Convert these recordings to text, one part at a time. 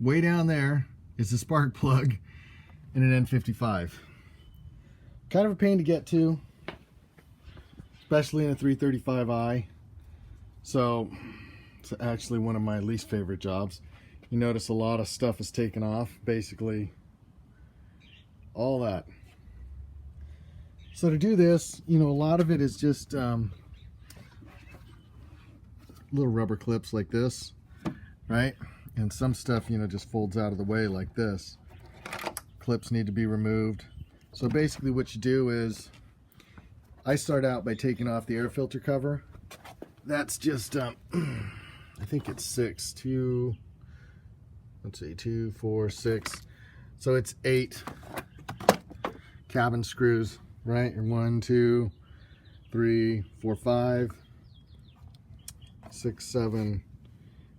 way down there is the spark plug in an N55. Kind of a pain to get to, especially in a 335i. So it's actually one of my least favorite jobs. You notice a lot of stuff is taken off, basically all that. So to do this, you know, a lot of it is just little rubber clips like this, right? And some stuff, you know, just folds out of the way like this. Clips need to be removed. So basically what you do is, I start out by taking off the air filter cover. That's just, I think it's 6, 2, let's see, 2, 4, 6. So it's 8 cabin screws, right? 1, 2, 3, 4, 5, 6, 7,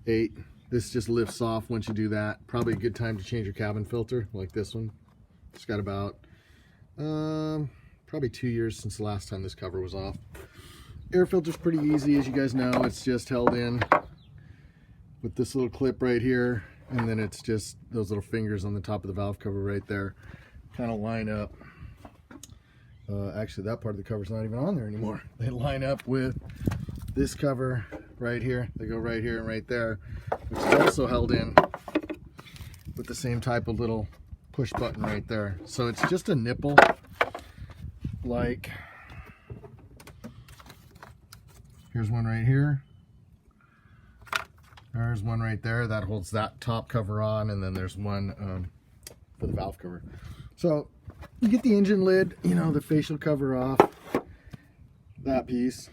8. This just lifts off once you do that. Probably a good time to change your cabin filter, like this one. It's got about probably 2 years since the last time this cover was off. Air filter's pretty easy, as you guys know. It's just held in with this little clip right here, and then it's just those little fingers on the top of the valve cover right there kind of line up. Actually, that part of the cover's not even on there anymore. They line up with this cover right here. They go right here and right there, which is also held in with the same type of little push button right there. So it's just a nipple, like, here's one right here. There's one right there that holds that top cover on, and then there's one for the valve cover. So you get the engine lid, you know, the facial cover off, that piece.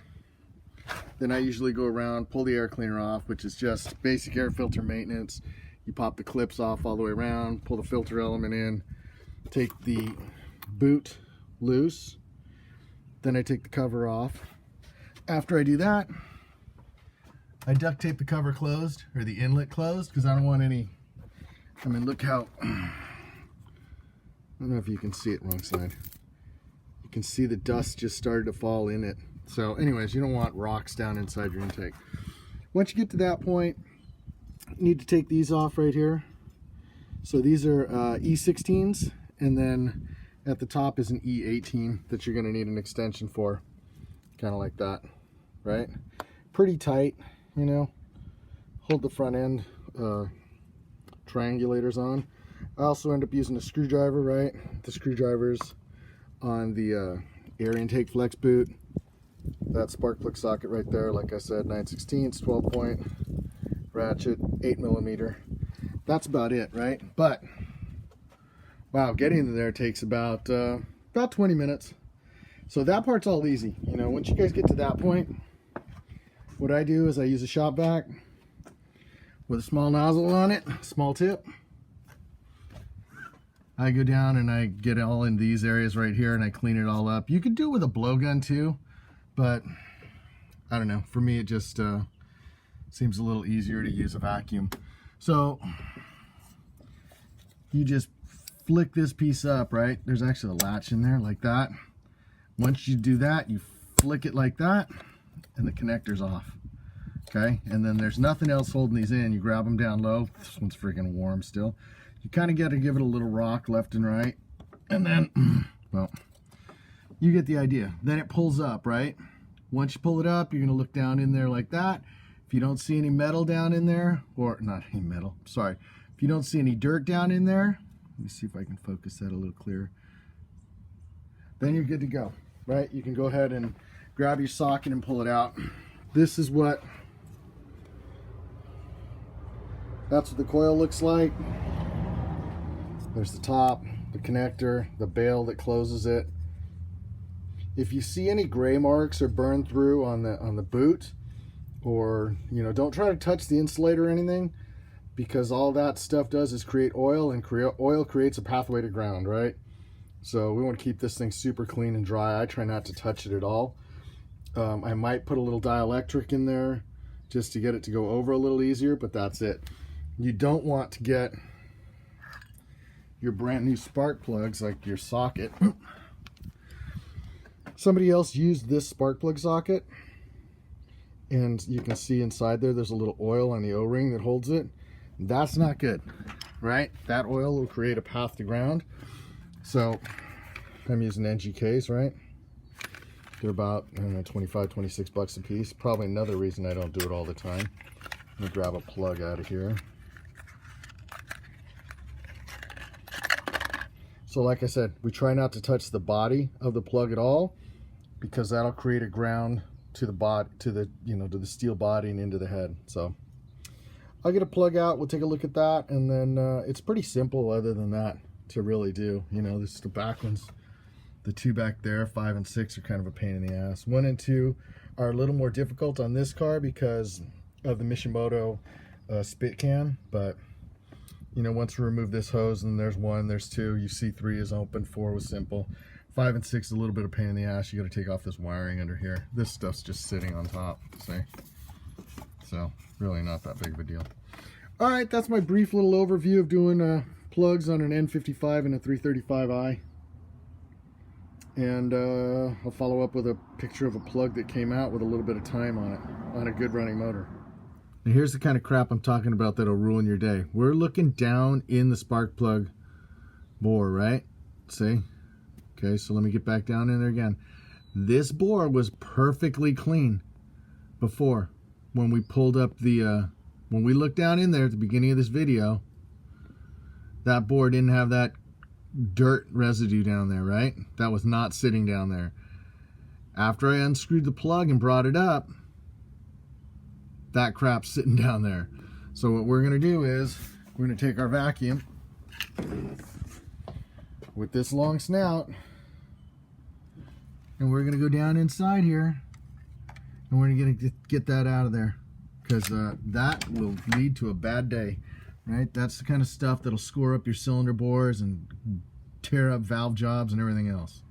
Then I usually go around, pull the air cleaner off, which is just basic air filter maintenance. You pop the clips off all the way around, pull the filter element in, take the boot loose, then I take the cover off. After I do that, I duct tape the cover closed, or the inlet closed, because I don't want any, I mean, look how, I don't know if you can see it, wrong side. You can see the dust just started to fall in it. So anyways, you don't want rocks down inside your intake. Once you get to that point, you need to take these off right here. So these are E16s, and then at the top is an E18 that you're going to need an extension for. Kind of like that, right? Pretty tight, you know. Hold the front end triangulators on. I also end up using a screwdriver, right? The screwdriver's on the air intake flex boot. That spark plug socket right there, like I said, 9/16, 12-point ratchet, 8mm. That's about it, right? But wow, getting in there takes about 20 minutes. So that part's all easy. You know, once you guys get to that point, what I do is I use a shop vac with a small nozzle on it, small tip. I go down and I get all in these areas right here and I clean it all up. You could do it with a blowgun too, but I don't know. For me, it just seems a little easier to use a vacuum. So you just flick this piece up, right? There's actually a latch in there like that. Once you do that, you flick it like that and the connector's off. Okay, and then there's nothing else holding these in. You grab them down low. This one's freaking warm still. You kind of got to give it a little rock left and right, and then, well, you get the idea. Then it pulls up, right? Once you pull it up, you're going to look down in there like that. If you don't see any metal down in there, or not any metal, sorry. If you don't see any dirt down in there, let me see if I can focus that a little clearer. Then you're good to go, right? You can go ahead and grab your socket and pull it out. This is that's what the coil looks like. There's the top, the connector, the bail that closes it. If you see any gray marks or burn through on the boot, or, you know, don't try to touch the insulator or anything, because all that stuff does is create oil, and oil creates a pathway to ground, right? So we want to keep this thing super clean and dry. I try not to touch it at all. I might put a little dielectric in there just to get it to go over a little easier, but that's it. You don't want to get your brand new spark plugs, like your socket. Somebody else used this spark plug socket, and you can see inside there's a little oil on the O-ring that holds it. That's not good. right? That oil will create a path to ground. So I'm using NGKs, right? They're about, I don't know, 25, 26 bucks a piece. Probably another reason I don't do it all the time. Let me grab a plug out of here. So like I said, we try not to touch the body of the plug at all, because that'll create a ground to the body, to the, you know, to the steel body and into the head. So I'll get a plug out, we'll take a look at that, and then it's pretty simple other than that to really do. You know, this is the back ones. The two back there, 5 and 6, are kind of a pain in the ass. 1 and 2 are a little more difficult on this car because of the Mishimoto spit can, but you know, once we remove this hose, and there's 1, there's 2, you see 3 is open, 4 was simple. 5 and 6 is a little bit of pain in the ass. You got to take off this wiring under here. This stuff's just sitting on top, see? So really not that big of a deal. All right, that's my brief little overview of doing plugs on an N55 and a 335i. And I'll follow up with a picture of a plug that came out with a little bit of time on it, on a good running motor. Now here's the kind of crap I'm talking about that'll ruin your day. We're looking down in the spark plug bore, right? See? Okay, so let me get back down in there again. This bore was perfectly clean before. When we pulled up the, when we looked down in there at the beginning of this video, that bore didn't have that dirt residue down there, right? That was not sitting down there. After I unscrewed the plug and brought it up, that crap's sitting down there. So what we're gonna do is we're gonna take our vacuum with this long snout, and we're gonna go down inside here, and we're gonna get that out of there, because that will lead to a bad day. Right, that's the kind of stuff that'll score up your cylinder bores and tear up valve jobs and everything else.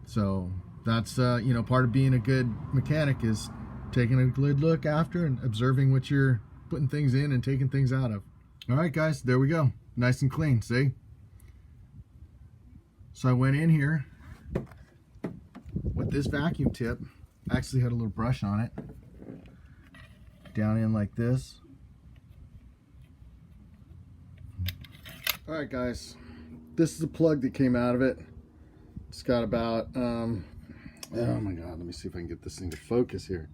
So that's you know, part of being a good mechanic is taking a good look after and observing what you're putting things in and taking things out of. All right, guys, there we go, nice and clean. See? So I went in here with this vacuum tip. Actually had a little brush on it. Down in like this. All right, guys, this is the plug that came out of it. It's got about, oh my God, let me see if I can get this thing to focus here.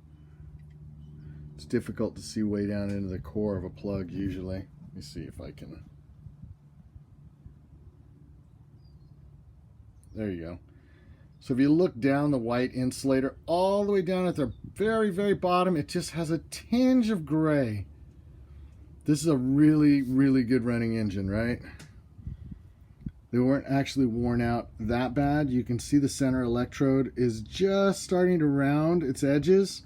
It's difficult to see way down into the core of a plug usually. Let me see if I can. There you go. So if you look down the white insulator, all the way down at the very, very bottom, it just has a tinge of gray. This is a really, really good running engine, right? They weren't actually worn out that bad. You can see the center electrode is just starting to round its edges,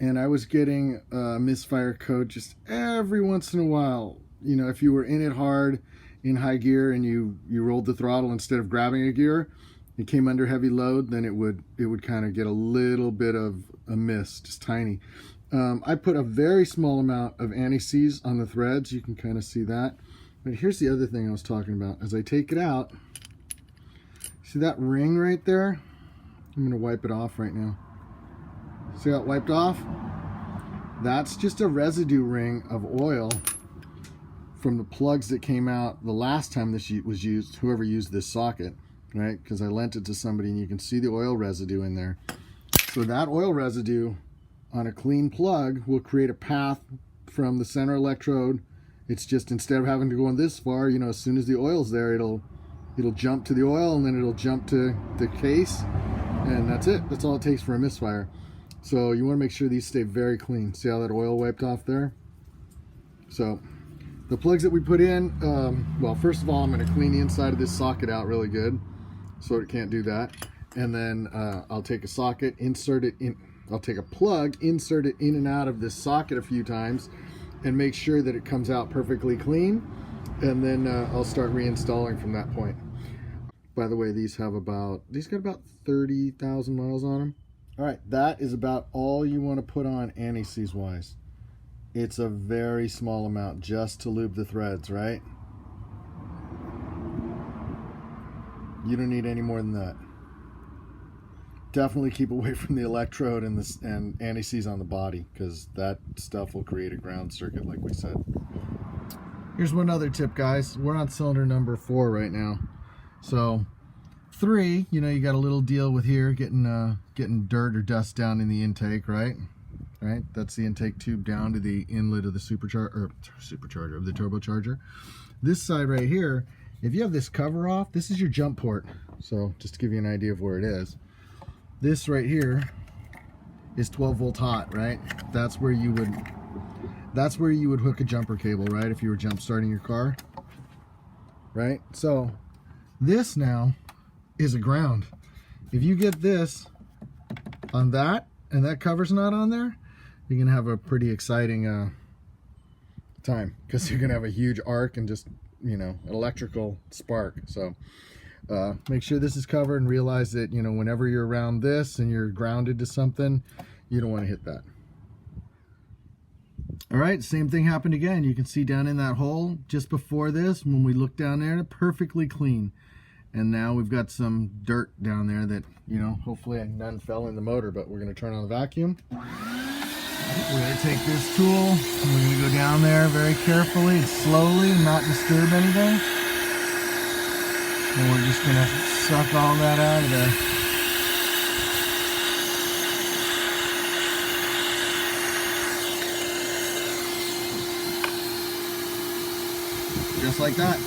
and I was getting misfire code just every once in a while. You know, if you were in it hard in high gear and you rolled the throttle instead of grabbing a gear, it came under heavy load, then it would kind of get a little bit of a miss, just tiny. I put a very small amount of anti-seize on the threads. You can kind of see that. But here's the other thing I was talking about. As I take it out, see that ring right there? I'm going to wipe it off right now. See how it wiped off? That's just a residue ring of oil from the plugs that came out the last time this was used, whoever used this socket, right? Because I lent it to somebody, and you can see the oil residue in there. So that oil residue on a clean plug will create a path from the center electrode. It's just, instead of having to go in this far, you know, as soon as the oil's there, it'll jump to the oil, and then it'll jump to the case, and that's it. That's all it takes for a misfire. So you want to make sure these stay very clean. See how that oil wiped off there? So the plugs that we put in, well, first of all, I'm going to clean the inside of this socket out really good so it can't do that. And then I'll take a socket, insert it in, I'll take a plug, insert it in and out of this socket a few times, and make sure that it comes out perfectly clean, and then I'll start reinstalling from that point. By the way, these got about 30,000 miles on them. All right, that is about all you want to put on anti-seize wise. It's a very small amount just to lube the threads, right? You don't need any more than that. Definitely keep away from the electrode and anti-seize on the body, because that stuff will create a ground circuit like we said. Here's one other tip, guys. We're on cylinder number 4 right now. So 3, you know, you got a little deal with here getting dirt or dust down in the intake, right? Right? That's the intake tube down to the inlet of the supercharger of the turbocharger. This side right here, if you have this cover off, this is your jump port. So just to give you an idea of where it is, this right here is 12 volt hot, right? That's where you would hook a jumper cable, right? If you were jump starting your car, right? So this now is a ground. If you get this on that and that cover's not on there, you're gonna have a pretty exciting time, because you're gonna have a huge arc and just, you know, an electrical spark. So make sure this is covered, and realize that, you know, whenever you're around this and you're grounded to something, you don't want to hit that. All right, same thing happened again. You can see down in that hole just before this, when we look down there, perfectly clean. And now we've got some dirt down there that, you know, hopefully none fell in the motor, but we're going to turn on the vacuum. We're going to take this tool and we're going to go down there very carefully and slowly, not disturb anything. And we're just going to suck all that out of there. Just like that.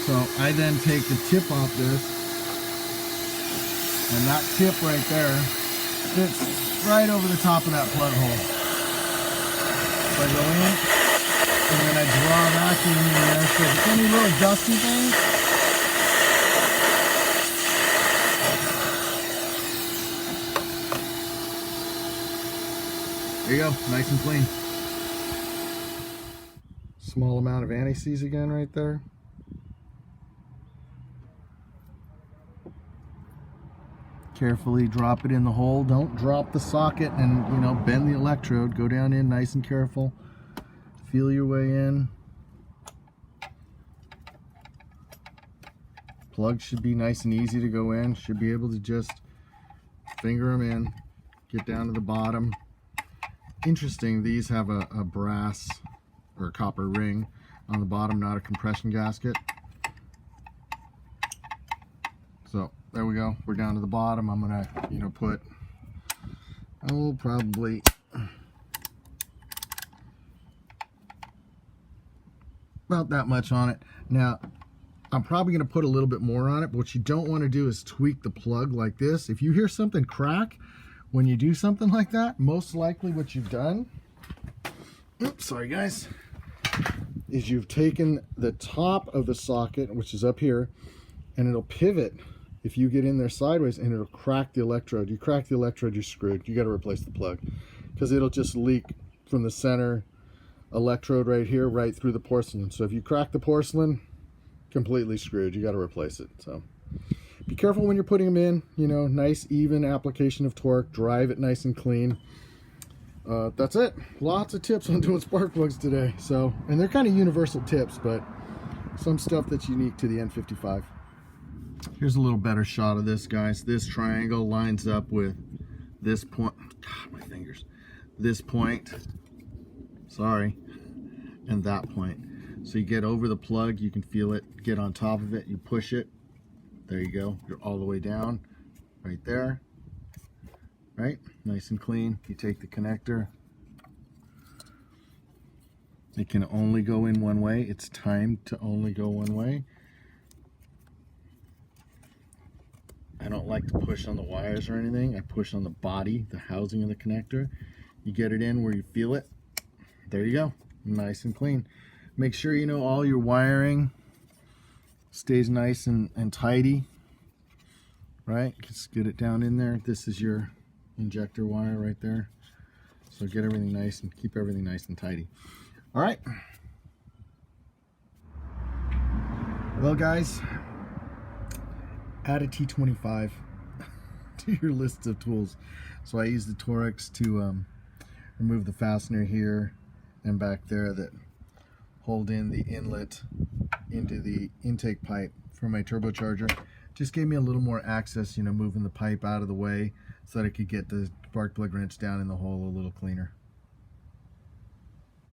So I then take the tip off this, and that tip right there fits right over the top of that plug hole. So I go in, and then I draw a vacuum in there, so if there's any little dusty things, there you go, nice and clean. Small amount of anti-seize again right there. Carefully drop it in the hole. Don't drop the socket and, you know, bend the electrode. Go down in nice and careful. Feel your way in. Plugs should be nice and easy to go in. Should be able to just finger them in. Get down to the bottom. Interesting, these have a brass or a copper ring on the bottom, not a compression gasket. So there we go, we're down to the bottom. I'm gonna, you know, put, oh, probably about that much on it. Now I'm probably gonna put a little bit more on it, but what you don't want to do is tweak the plug like this. If you hear something crack when you do something like that, most likely what you've done, oops, sorry guys, is you've taken the top of the socket, which is up here, and it'll pivot if you get in there sideways, and it'll crack the electrode. You crack the electrode, you're screwed. You got to replace the plug, because it'll just leak from the center electrode right here right through the porcelain. So if you crack the porcelain, completely screwed. You got to replace it. So be careful when you're putting them in. You know, nice even application of torque. Drive it nice and clean. That's it. Lots of tips on doing spark plugs today. So, and they're kind of universal tips, but some stuff that's unique to the N55. Here's a little better shot of this, guys. This triangle lines up with this point. God, my fingers. This point, sorry, and that point. So you get over the plug, you can feel it, get on top of it, you push it. There you go. You're all the way down, right there. Right, nice and clean. You take the connector. It can only go in one way. It's timed to only go one way. I don't like to push on the wires or anything. I push on the body, the housing of the connector. You get it in where you feel it. There you go, nice and clean. Make sure you know all your wiring stays nice and tidy, right? Just get it down in there. This is your injector wire right there. So get everything nice and keep everything nice and tidy. All right. Well, guys, add a T25 to your list of tools. So I use the Torx to remove the fastener here and back there that hold in the inlet into the intake pipe for my turbocharger. Just gave me a little more access, you know, moving the pipe out of the way so that I could get the spark plug wrench down in the hole a little cleaner.